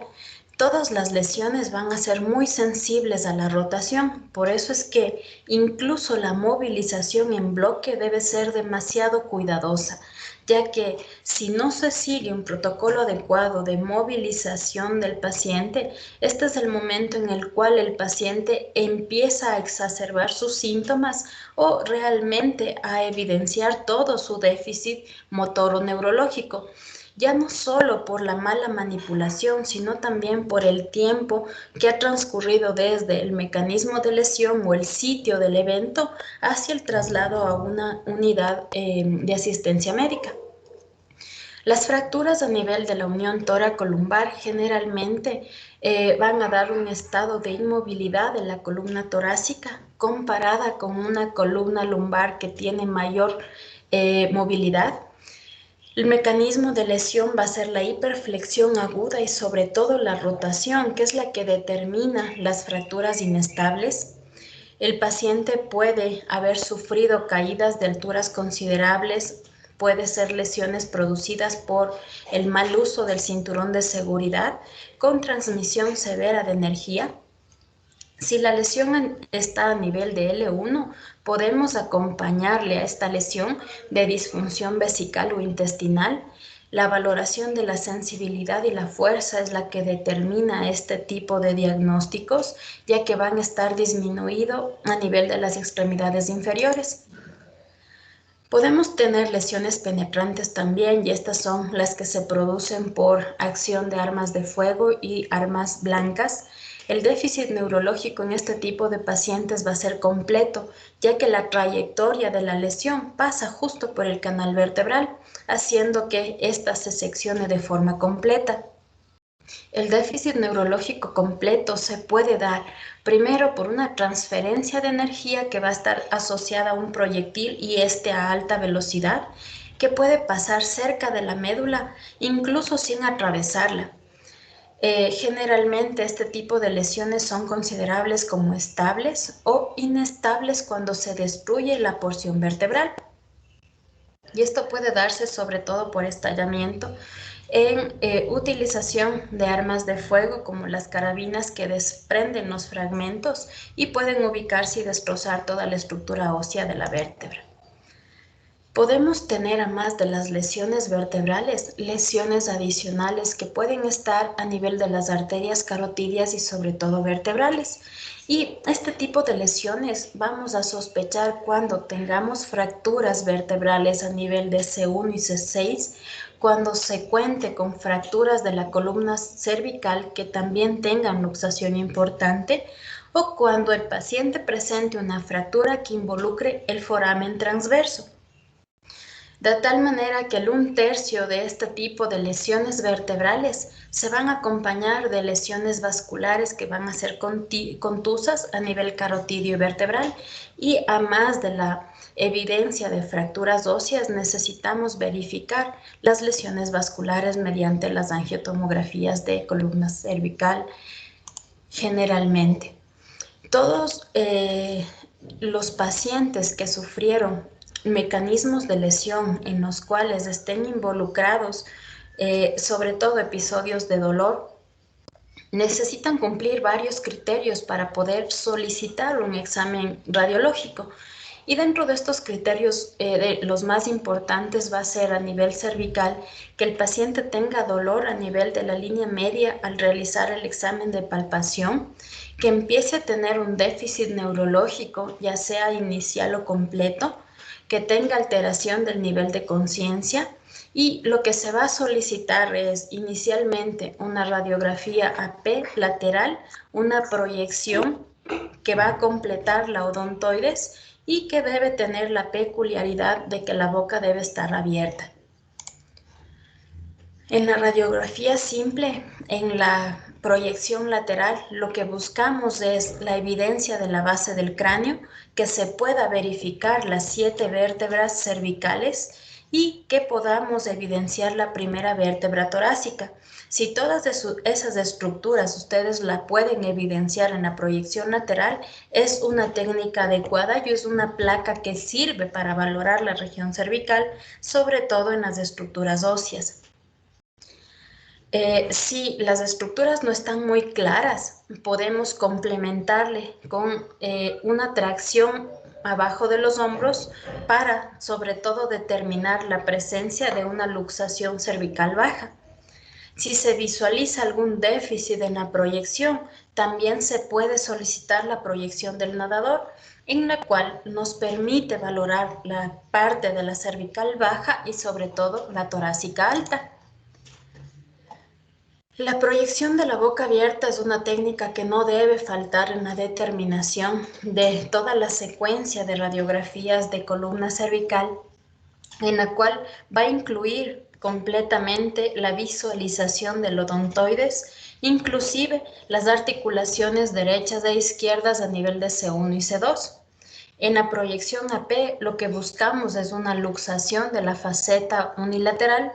todas las lesiones van a ser muy sensibles a la rotación. Por eso es que incluso la movilización en bloque debe ser demasiado cuidadosa, ya que si no se sigue un protocolo adecuado de movilización del paciente, este es el momento en el cual el paciente empieza a exacerbar sus síntomas o realmente a evidenciar todo su déficit motor o neurológico, ya no solo por la mala manipulación, sino también por el tiempo que ha transcurrido desde el mecanismo de lesión o el sitio del evento hacia el traslado a una unidad de asistencia médica. Las fracturas a nivel de la unión toracolumbar generalmente van a dar un estado de inmovilidad de la columna torácica comparada con una columna lumbar que tiene mayor movilidad. El mecanismo de lesión va a ser la hiperflexión aguda y sobre todo la rotación, que es la que determina las fracturas inestables. El paciente puede haber sufrido caídas de alturas considerables, puede ser lesiones producidas por el mal uso del cinturón de seguridad con transmisión severa de energía. Si la lesión está a nivel de L1, podemos acompañarle a esta lesión de disfunción vesical o intestinal. La valoración de la sensibilidad y la fuerza es la que determina este tipo de diagnósticos, ya que van a estar disminuidos a nivel de las extremidades inferiores. Podemos tener lesiones penetrantes también, y estas son las que se producen por acción de armas de fuego y armas blancas. El déficit neurológico en este tipo de pacientes va a ser completo, ya que la trayectoria de la lesión pasa justo por el canal vertebral, haciendo que ésta se seccione de forma completa. El déficit neurológico completo se puede dar primero por una transferencia de energía que va a estar asociada a un proyectil y este a alta velocidad, que puede pasar cerca de la médula incluso sin atravesarla. Generalmente este tipo de lesiones son considerables como estables o inestables cuando se destruye la porción vertebral. Y esto puede darse sobre todo por estallamiento en utilización de armas de fuego como las carabinas que desprenden los fragmentos y pueden ubicarse y destrozar toda la estructura ósea de la vértebra. Podemos tener, además de las lesiones vertebrales, lesiones adicionales que pueden estar a nivel de las arterias carotidias y sobre todo vertebrales. Y este tipo de lesiones vamos a sospechar cuando tengamos fracturas vertebrales a nivel de C1 y C6, cuando se cuente con fracturas de la columna cervical que también tengan luxación importante, o cuando el paciente presente una fractura que involucre el foramen transverso. De tal manera que el 1/3 de este tipo de lesiones vertebrales se van a acompañar de lesiones vasculares que van a ser contusas a nivel carotidio y vertebral, y a más de la evidencia de fracturas óseas necesitamos verificar las lesiones vasculares mediante las angiotomografías de columna cervical generalmente. Todos los pacientes que sufrieron mecanismos de lesión en los cuales estén involucrados, sobre todo episodios de dolor, necesitan cumplir varios criterios para poder solicitar un examen radiológico. Y dentro de estos criterios, los más importantes va a ser a nivel cervical, que el paciente tenga dolor a nivel de la línea media al realizar el examen de palpación, que empiece a tener un déficit neurológico, ya sea inicial o completo, que tenga alteración del nivel de conciencia, y lo que se va a solicitar es inicialmente una radiografía AP lateral, una proyección que va a completar la odontoides y que debe tener la peculiaridad de que la boca debe estar abierta. En la radiografía simple, en la proyección lateral, lo que buscamos es la evidencia de la base del cráneo, que se pueda verificar las 7 vértebras cervicales y que podamos evidenciar la primera vértebra torácica. Si todas esas estructuras ustedes la pueden evidenciar en la proyección lateral, es una técnica adecuada y es una placa que sirve para valorar la región cervical, sobre todo en las estructuras óseas. Si las estructuras no están muy claras, podemos complementarle con una tracción abajo de los hombros para, sobre todo, determinar la presencia de una luxación cervical baja. Si se visualiza algún déficit en la proyección, también se puede solicitar la proyección del nadador, en la cual nos permite valorar la parte de la cervical baja y, sobre todo, la torácica alta. La proyección de la boca abierta es una técnica que no debe faltar en la determinación de toda la secuencia de radiografías de columna cervical, en la cual va a incluir completamente la visualización del odontoides, inclusive las articulaciones derechas e izquierdas a nivel de C1 y C2. En la proyección AP lo que buscamos es una luxación de la faceta unilateral.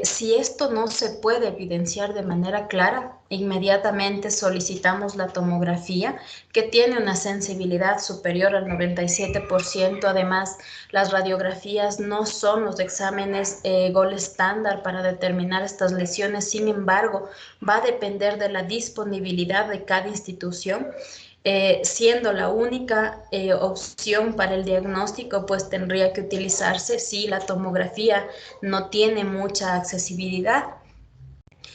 Si esto no se puede evidenciar de manera clara, inmediatamente solicitamos la tomografía, que tiene una sensibilidad superior al 97%. Además, las radiografías no son los exámenes gold estándar para determinar estas lesiones. Sin embargo, va a depender de la disponibilidad de cada institución. Siendo la única opción para el diagnóstico, pues tendría que utilizarse si la tomografía no tiene mucha accesibilidad.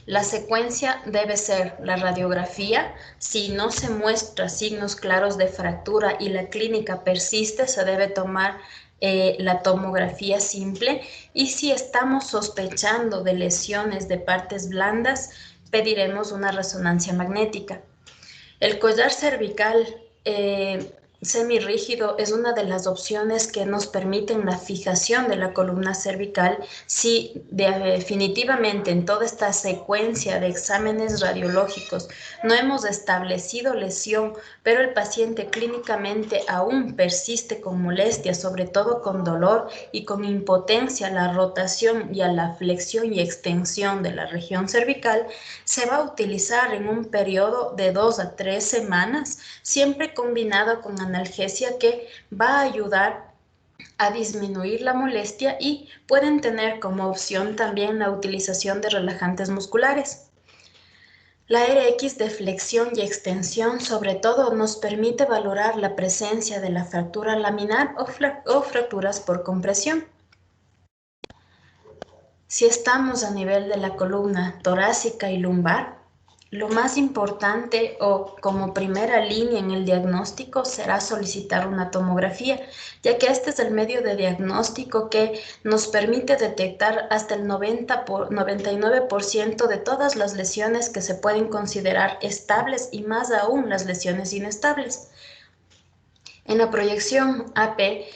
La secuencia debe ser la radiografía. Si no se muestra signos claros de fractura y la clínica persiste, se debe tomar la tomografía simple, y si estamos sospechando de lesiones de partes blandas, pediremos una resonancia magnética. El collar cervical semirrígido es una de las opciones que nos permiten la fijación de la columna cervical si definitivamente en toda esta secuencia de exámenes radiológicos no hemos establecido lesión, pero el paciente clínicamente aún persiste con molestias, sobre todo con dolor y con impotencia a la rotación y a la flexión y extensión de la región cervical, se va a utilizar en un periodo de 2 a 3 semanas, siempre combinado con analgesia, que va a ayudar a disminuir la molestia, y pueden tener como opción también la utilización de relajantes musculares. La RX de flexión y extensión, sobre todo, nos permite valorar la presencia de la fractura laminar o fracturas por compresión. Si estamos a nivel de la columna torácica y lumbar, lo más importante o como primera línea en el diagnóstico será solicitar una tomografía, ya que este es el medio de diagnóstico que nos permite detectar hasta el 99% de todas las lesiones que se pueden considerar estables, y más aún las lesiones inestables. En la proyección AP,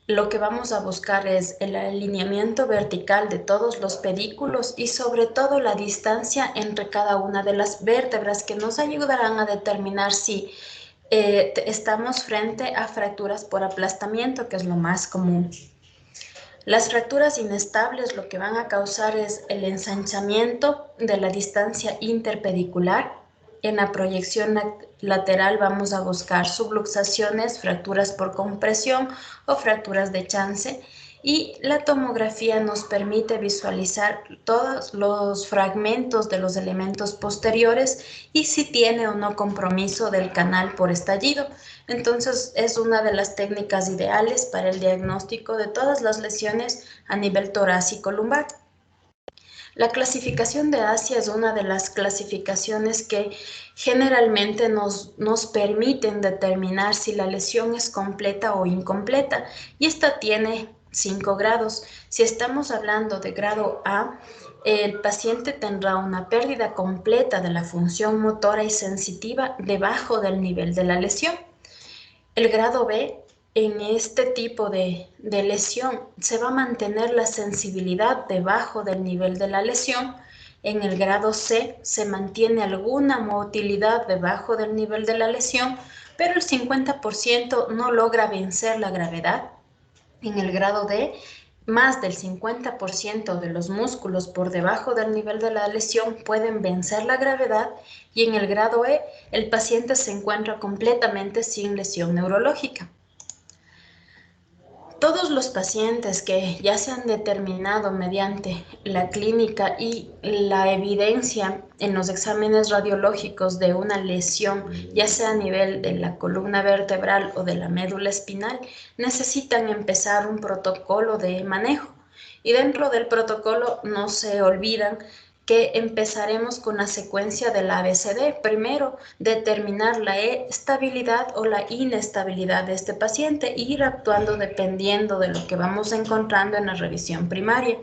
lo que vamos a buscar es el alineamiento vertical de todos los pedículos y, sobre todo, la distancia entre cada una de las vértebras, que nos ayudarán a determinar si estamos frente a fracturas por aplastamiento, que es lo más común. Las fracturas inestables lo que van a causar es el ensanchamiento de la distancia interpedicular. En la proyección lateral vamos a buscar subluxaciones, fracturas por compresión o fracturas de chance, y la tomografía nos permite visualizar todos los fragmentos de los elementos posteriores y si tiene o no compromiso del canal por estallido. Entonces, es una de las técnicas ideales para el diagnóstico de todas las lesiones a nivel torácico lumbar. La clasificación de Asia es una de las clasificaciones que generalmente nos permiten determinar si la lesión es completa o incompleta, y esta tiene 5 grados. Si estamos hablando de grado A, el paciente tendrá una pérdida completa de la función motora y sensitiva debajo del nivel de la lesión. El grado B en este tipo de lesión se va a mantener la sensibilidad debajo del nivel de la lesión. En el grado C se mantiene alguna motilidad debajo del nivel de la lesión, pero el 50% no logra vencer la gravedad. En el grado D, más del 50% de los músculos por debajo del nivel de la lesión pueden vencer la gravedad, y en el grado E, el paciente se encuentra completamente sin lesión neurológica. Todos los pacientes que ya se han determinado mediante la clínica y la evidencia en los exámenes radiológicos de una lesión, ya sea a nivel de la columna vertebral o de la médula espinal, necesitan empezar un protocolo de manejo. Y dentro del protocolo no se olvidan que empezaremos con la secuencia del ABCD. Primero, determinar la estabilidad o la inestabilidad de este paciente e ir actuando dependiendo de lo que vamos encontrando en la revisión primaria.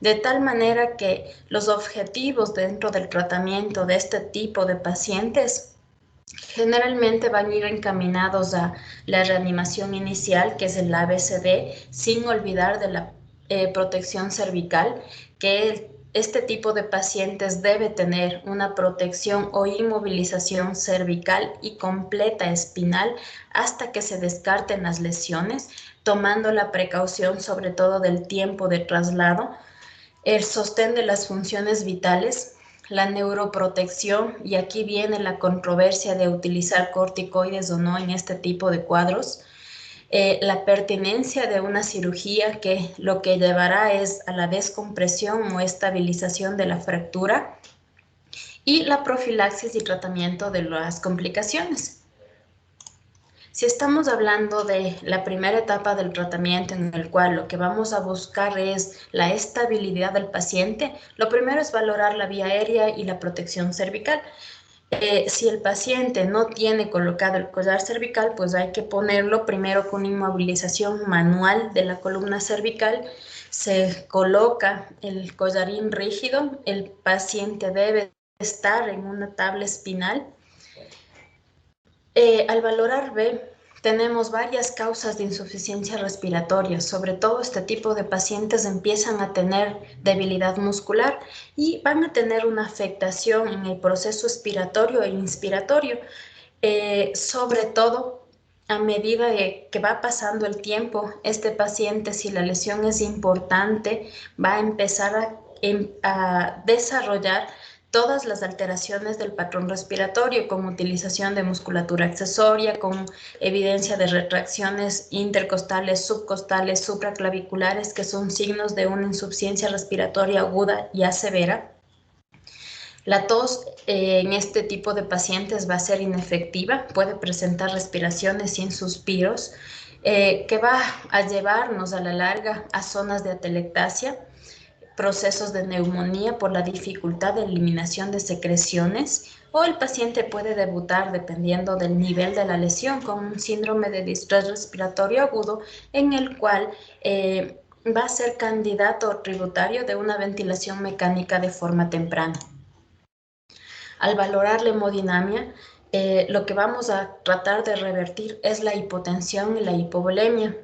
De tal manera que los objetivos dentro del tratamiento de este tipo de pacientes generalmente van a ir encaminados a la reanimación inicial, que es el ABCD, sin olvidar de la protección cervical, que este tipo de pacientes debe tener una protección o inmovilización cervical y completa espinal hasta que se descarten las lesiones, tomando la precaución sobre todo del tiempo de traslado, el sostén de las funciones vitales, la neuroprotección, y aquí viene la controversia de utilizar corticoides o no en este tipo de cuadros, la pertinencia de una cirugía que lo que llevará es a la descompresión o estabilización de la fractura, y la profilaxis y tratamiento de las complicaciones. Si estamos hablando de la primera etapa del tratamiento en el cual lo que vamos a buscar es la estabilidad del paciente, lo primero es valorar la vía aérea y la protección cervical. Si el paciente no tiene colocado el collar cervical, pues hay que ponerlo primero con inmovilización manual de la columna cervical. Se coloca el collarín rígido, el paciente debe estar en una tabla espinal. Al valorar B, tenemos varias causas de insuficiencia respiratoria. Sobre todo este tipo de pacientes empiezan a tener debilidad muscular y van a tener una afectación en el proceso expiratorio e inspiratorio. Sobre todo, a medida que va pasando el tiempo, este paciente, si la lesión es importante, va a empezar a desarrollar todas las alteraciones del patrón respiratorio, con utilización de musculatura accesoria, con evidencia de retracciones intercostales, subcostales, supraclaviculares, que son signos de una insuficiencia respiratoria aguda ya severa. La tos en este tipo de pacientes va a ser inefectiva, puede presentar respiraciones sin suspiros, que va a llevarnos a la larga a zonas de atelectasia, procesos de neumonía por la dificultad de eliminación de secreciones, o el paciente puede debutar, dependiendo del nivel de la lesión, con un síndrome de distrés respiratorio agudo, en el cual va a ser candidato tributario de una ventilación mecánica de forma temprana. Al valorar la hemodinamia, lo que vamos a tratar de revertir es la hipotensión y la hipovolemia.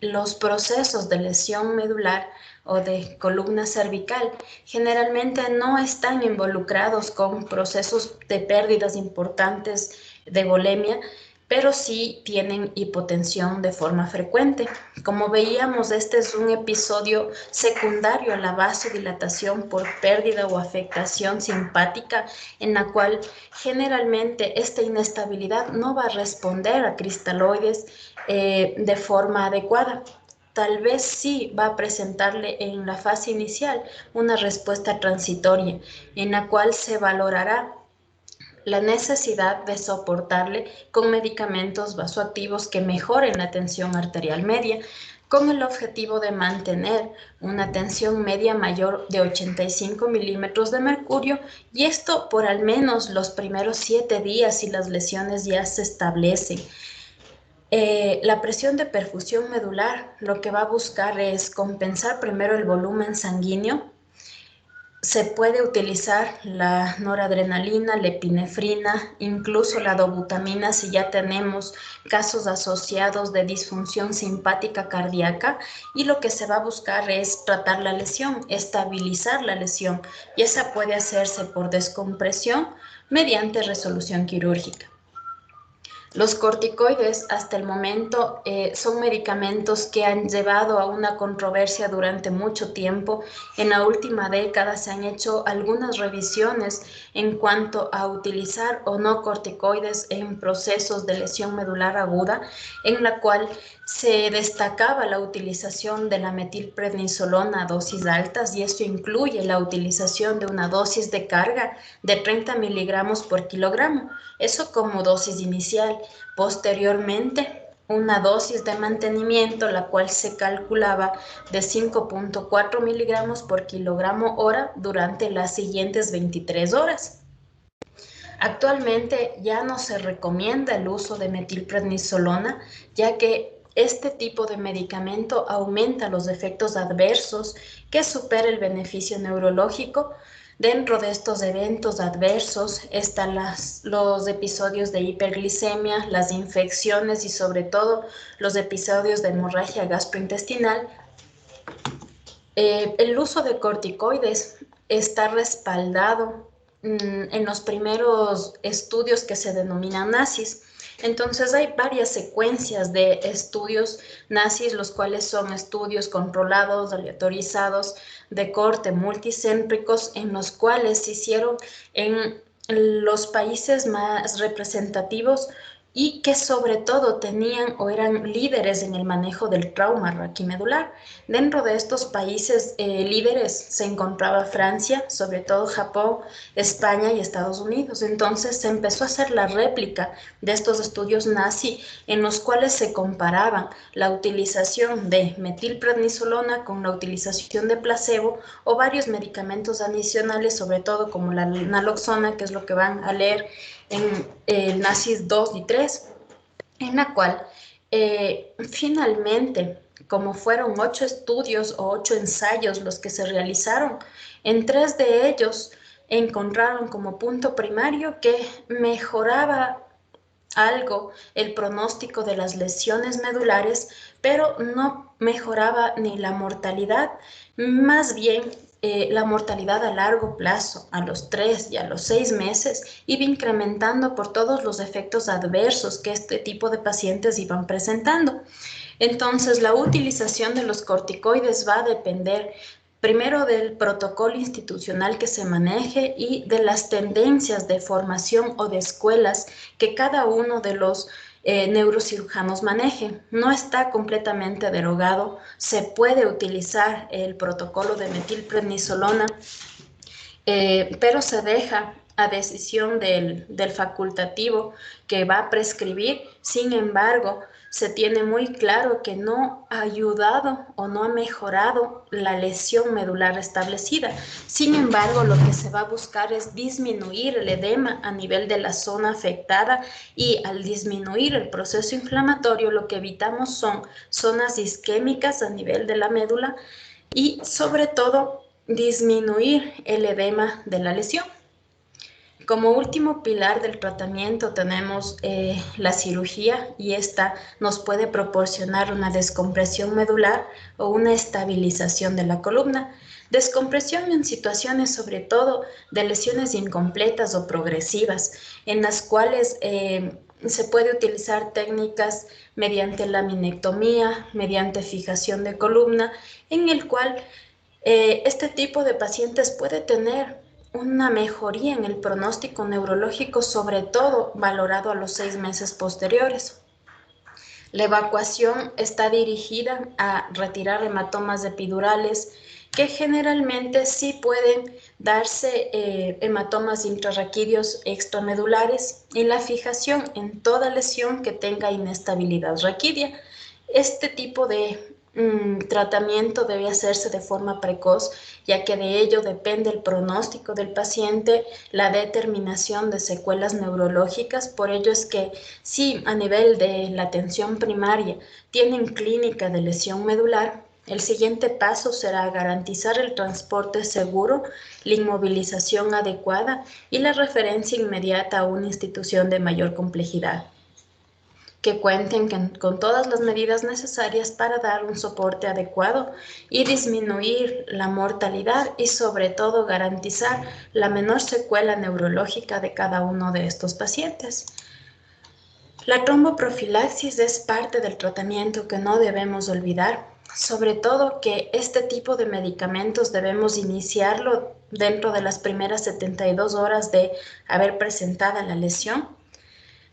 Los procesos de lesión medular o de columna cervical generalmente no están involucrados con procesos de pérdidas importantes de volemia, pero sí tienen hipotensión de forma frecuente. Como veíamos, este es un episodio secundario a la vasodilatación por pérdida o afectación simpática, en la cual generalmente esta inestabilidad no va a responder a cristaloides de forma adecuada. Tal vez sí va a presentarle en la fase inicial una respuesta transitoria, en la cual se valorará la necesidad de soportarle con medicamentos vasoactivos que mejoren la tensión arterial media, con el objetivo de mantener una tensión media mayor de 85 milímetros de mercurio, y esto por al menos los primeros 7 días si las lesiones ya se establecen. La presión de perfusión medular lo que va a buscar es compensar primero el volumen sanguíneo, Se puede utilizar la noradrenalina, la epinefrina, incluso la dobutamina si ya tenemos casos asociados de disfunción simpática cardíaca, y lo que se va a buscar es tratar la lesión, estabilizar la lesión, y esa puede hacerse por descompresión mediante resolución quirúrgica. Los corticoides hasta el momento son medicamentos que han llevado a una controversia durante mucho tiempo. En la última década se han hecho algunas revisiones en cuanto a utilizar o no corticoides en procesos de lesión medular aguda, en la cual se destacaba la utilización de la metilprednisolona a dosis altas, y esto incluye la utilización de una dosis de carga de 30 miligramos por kilogramo, eso como dosis inicial. Posteriormente, una dosis de mantenimiento, la cual se calculaba de 5,4 miligramos por kilogramo hora durante las siguientes 23 horas. Actualmente ya no se recomienda el uso de metilprednisolona, ya que este tipo de medicamento aumenta los efectos adversos que supera el beneficio neurológico. Dentro de estos eventos adversos están los episodios de hiperglicemia, las infecciones y sobre todo los episodios de hemorragia gastrointestinal. El uso de corticoides está respaldado en los primeros estudios que se denominan NACIS. Entonces hay varias secuencias de estudios NACIS, los cuales son estudios controlados, aleatorizados, de corte multicéntricos, en los cuales se hicieron en los países más representativos y que sobre todo tenían o eran líderes en el manejo del trauma raquimedular. Dentro de estos países líderes se encontraba Francia, sobre todo Japón, España y Estados Unidos. Entonces se empezó a hacer la réplica de estos estudios nazi, en los cuales se comparaban la utilización de metilprednisolona con la utilización de placebo o varios medicamentos adicionales, sobre todo como la naloxona, que es lo que van a leer en el NACIS 2 y 3, en la cual finalmente, como fueron 8 estudios o 8 ensayos los que se realizaron, en 3 de ellos encontraron como punto primario que mejoraba algo el pronóstico de las lesiones medulares, pero no mejoraba ni la mortalidad, más bien la mortalidad a largo plazo, a los 3 y a los 6 meses, iba incrementando por todos los efectos adversos que este tipo de pacientes iban presentando. Entonces, la utilización de los corticoides va a depender primero del protocolo institucional que se maneje y de las tendencias de formación o de escuelas que cada uno de los neurocirujanos maneje. No está completamente derogado, se puede utilizar el protocolo de metilprednisolona, pero se deja a decisión del facultativo que va a prescribir. Sin embargo, se tiene muy claro que no ha ayudado o no ha mejorado la lesión medular establecida. Sin embargo, lo que se va a buscar es disminuir el edema a nivel de la zona afectada, y al disminuir el proceso inflamatorio, lo que evitamos son zonas isquémicas a nivel de la médula y sobre todo disminuir el edema de la lesión. Como último pilar del tratamiento tenemos la cirugía, y esta nos puede proporcionar una descompresión medular o una estabilización de la columna. Descompresión en situaciones sobre todo de lesiones incompletas o progresivas, en las cuales se puede utilizar técnicas mediante laminectomía, mediante fijación de columna, en el cual este tipo de pacientes puede tener una mejoría en el pronóstico neurológico, sobre todo valorado a los 6 meses posteriores. La evacuación está dirigida a retirar hematomas epidurales, que generalmente sí pueden darse hematomas intrarraquídeos extramedulares, y la fijación en toda lesión que tenga inestabilidad raquídea. Este tipo de tratamiento debe hacerse de forma precoz, ya que de ello depende el pronóstico del paciente, la determinación de secuelas neurológicas. Por ello es que si a nivel de la atención primaria tienen clínica de lesión medular, El siguiente paso será garantizar el transporte seguro, la inmovilización adecuada y la referencia inmediata a una institución de mayor complejidad, que cuenten con todas las medidas necesarias para dar un soporte adecuado y disminuir la mortalidad y sobre todo garantizar la menor secuela neurológica de cada uno de estos pacientes. La tromboprofilaxis es parte del tratamiento que no debemos olvidar, sobre todo que este tipo de medicamentos debemos iniciarlo dentro de las primeras 72 horas de haber presentado la lesión.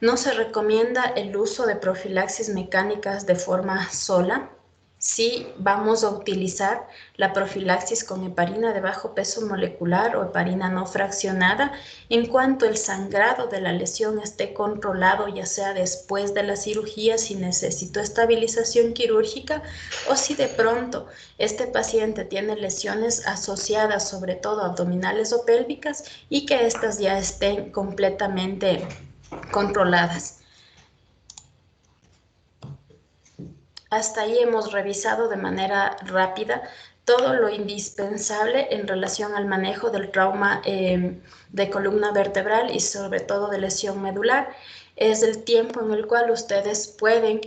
No se recomienda el uso de profilaxis mecánicas de forma sola. Sí vamos a utilizar la profilaxis con heparina de bajo peso molecular o heparina no fraccionada en cuanto el sangrado de la lesión esté controlado, ya sea después de la cirugía, si necesito estabilización quirúrgica o si de pronto este paciente tiene lesiones asociadas, sobre todo abdominales o pélvicas, y que éstas ya estén completamente controladas. Hasta ahí hemos revisado de manera rápida todo lo indispensable en relación al manejo del trauma de columna vertebral y sobre todo de lesión medular. Es el tiempo en el cual ustedes pueden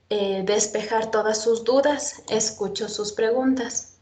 despejar todas sus dudas. Escucho sus preguntas.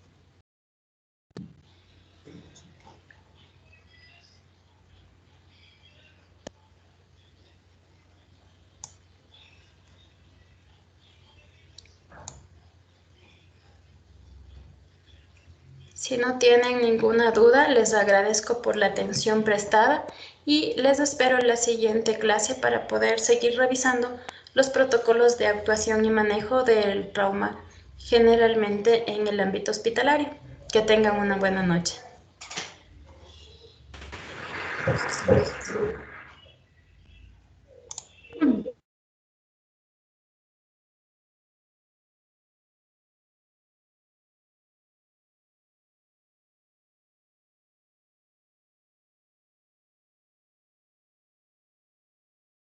Si no tienen ninguna duda, les agradezco por la atención prestada y les espero en la siguiente clase para poder seguir revisando los protocolos de actuación y manejo del trauma, generalmente en el ámbito hospitalario. Que tengan una buena noche.